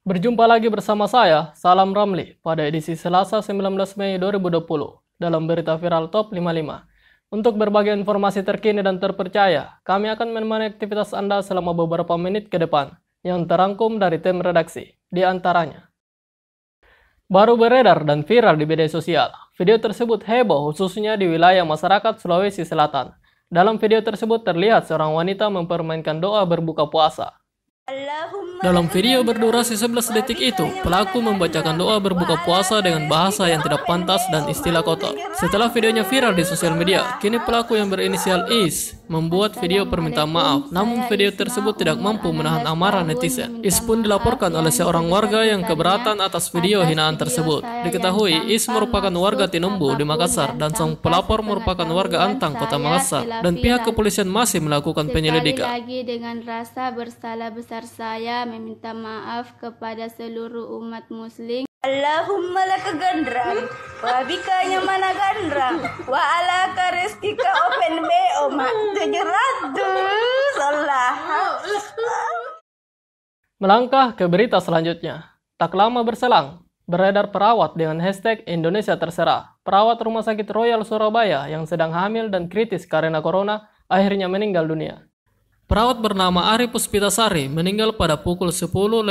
Berjumpa lagi bersama saya, Salam Ramli, pada edisi Selasa 19 Mei 2020 dalam berita viral Top 55. Untuk berbagai informasi terkini dan terpercaya, kami akan menemani aktivitas Anda selama beberapa menit ke depan, yang terangkum dari tim redaksi, di antaranya. Baru beredar dan viral di media sosial, video tersebut heboh khususnya di wilayah masyarakat Sulawesi Selatan. Dalam video tersebut terlihat seorang wanita mempermainkan doa berbuka puasa. Dalam video berdurasi 11 detik itu, pelaku membacakan doa berbuka puasa dengan bahasa yang tidak pantas dan istilah kotor. Setelah videonya viral di sosial media, kini pelaku yang berinisial Is membuat video permintaan maaf, namun video tersebut tidak mampu menahan amarah netizen. Is pun dilaporkan oleh seorang warga yang keberatan atas video hinaan tersebut. Diketahui, Is merupakan warga Tinumbu di Makassar dan sang pelapor merupakan warga Antang, Kota Makassar, dan pihak kepolisian masih melakukan penyelidikan. Lagi dengan rasa bersalah besar saya meminta maaf kepada seluruh umat muslim. Allahumma laka gandrang, wa bikanya mana gandrang, wa alaka rezkika open BO mak 700 Allah. Melangkah ke berita selanjutnya. Tak lama berselang, beredar perawat dengan hashtag Indonesia Terserah. Perawat Rumah Sakit Royal Surabaya yang sedang hamil dan kritis karena corona akhirnya meninggal dunia. Perawat bernama Ari Puspitasari meninggal pada pukul 10.50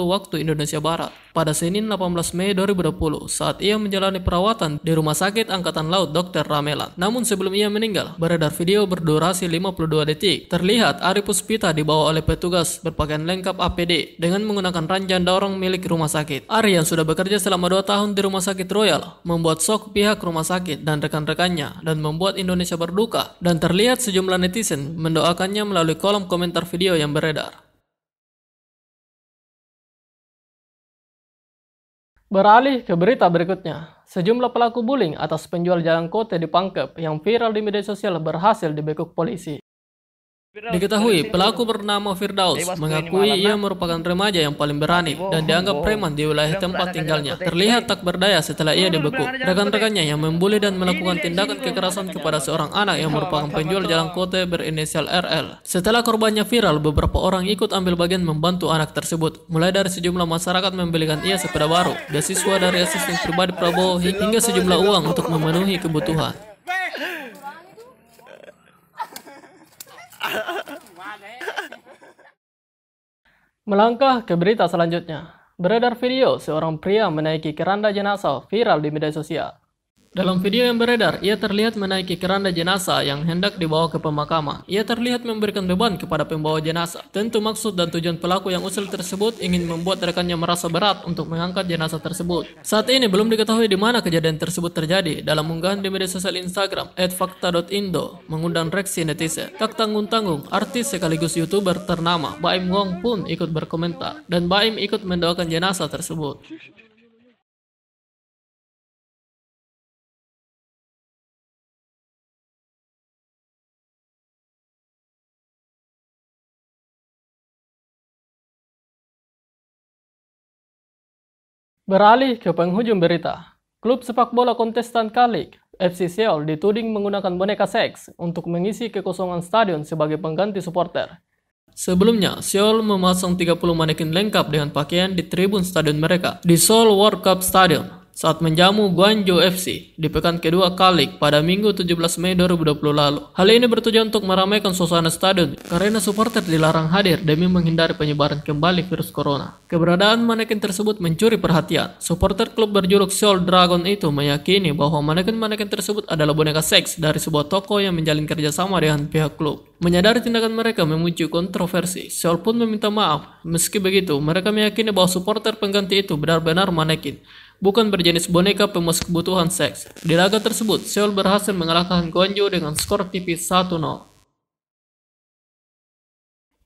waktu Indonesia Barat pada Senin 18 Mei 2020 saat ia menjalani perawatan di Rumah Sakit Angkatan Laut Dr. Ramelan. Namun sebelum ia meninggal, beredar video berdurasi 52 detik. Terlihat Ari Puspita dibawa oleh petugas berpakaian lengkap APD dengan menggunakan ranjang dorong milik rumah sakit. Ari yang sudah bekerja selama 2 tahun di Rumah Sakit Royal membuat shock pihak rumah sakit dan rekan-rekannya dan membuat Indonesia berduka, dan terlihat sejumlah netizen mendoakannya melalui kolom komentar video yang beredar. Beralih ke berita berikutnya, sejumlah pelaku bullying atas penjual jalan kote di Pangkep yang viral di media sosial berhasil dibekuk polisi. Diketahui, pelaku bernama Firdaus mengakui ia merupakan remaja yang paling berani dan dianggap preman di wilayah tempat tinggalnya. Terlihat tak berdaya setelah ia dibekuk. Rekan-rekannya yang membuli dan melakukan tindakan kekerasan kepada seorang anak yang merupakan penjual jalan kote berinisial RL. Setelah korbannya viral, beberapa orang ikut ambil bagian membantu anak tersebut. Mulai dari sejumlah masyarakat membelikan ia sepeda baru, beasiswa dari asisten pribadi Prabowo, hingga sejumlah uang untuk memenuhi kebutuhan. Melangkah ke berita selanjutnya, beredar video seorang pria menaiki keranda jenazah viral di media sosial. Dalam video yang beredar, ia terlihat menaiki keranda jenazah yang hendak dibawa ke pemakaman. Ia terlihat memberikan beban kepada pembawa jenazah. Tentu maksud dan tujuan pelaku yang usil tersebut ingin membuat rekannya merasa berat untuk mengangkat jenazah tersebut. Saat ini belum diketahui di mana kejadian tersebut terjadi. Dalam unggahan di media sosial Instagram @fakta.indo mengundang reaksi netizen. Tak tanggung-tanggung, artis sekaligus YouTuber ternama Baim Wong pun ikut berkomentar dan Baim ikut mendoakan jenazah tersebut. Beralih ke penghujung berita, klub sepak bola kontestan Kalik, FC Seoul dituding menggunakan boneka seks untuk mengisi kekosongan stadion sebagai pengganti supporter. Sebelumnya, Seoul memasang 30 manekin lengkap dengan pakaian di tribun stadion mereka di Seoul World Cup Stadium saat menjamu Gwangju FC di pekan kedua Kalik pada Minggu 17 Mei 2020 lalu. Hal ini bertujuan untuk meramaikan suasana stadion karena supporter dilarang hadir demi menghindari penyebaran kembali virus corona. Keberadaan manekin tersebut mencuri perhatian. Supporter klub berjuluk Seoul Dragon itu meyakini bahwa manekin-manekin tersebut adalah boneka seks dari sebuah toko yang menjalin kerjasama dengan pihak klub. Menyadari tindakan mereka memicu kontroversi, Seoul pun meminta maaf. Meski begitu, mereka meyakini bahwa supporter pengganti itu benar-benar manekin, bukan berjenis boneka pemuas kebutuhan seks. Di laga tersebut, Seoul berhasil mengalahkan Gwangju dengan skor tipis 1-0.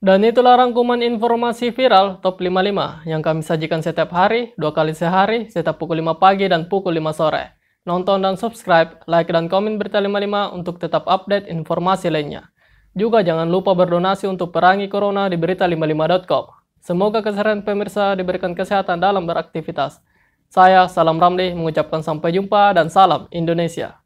Dan itulah rangkuman informasi viral Top 55 yang kami sajikan setiap hari, 2 kali sehari, setiap pukul 5 pagi dan pukul 5 sore. Nonton dan subscribe, like dan komen Berita 55 untuk tetap update informasi lainnya. Juga jangan lupa berdonasi untuk perangi corona di berita55.com. Semoga kesehatan pemirsa diberikan kesehatan dalam beraktivitas. Saya, Salam Ramli, mengucapkan sampai jumpa dan salam Indonesia.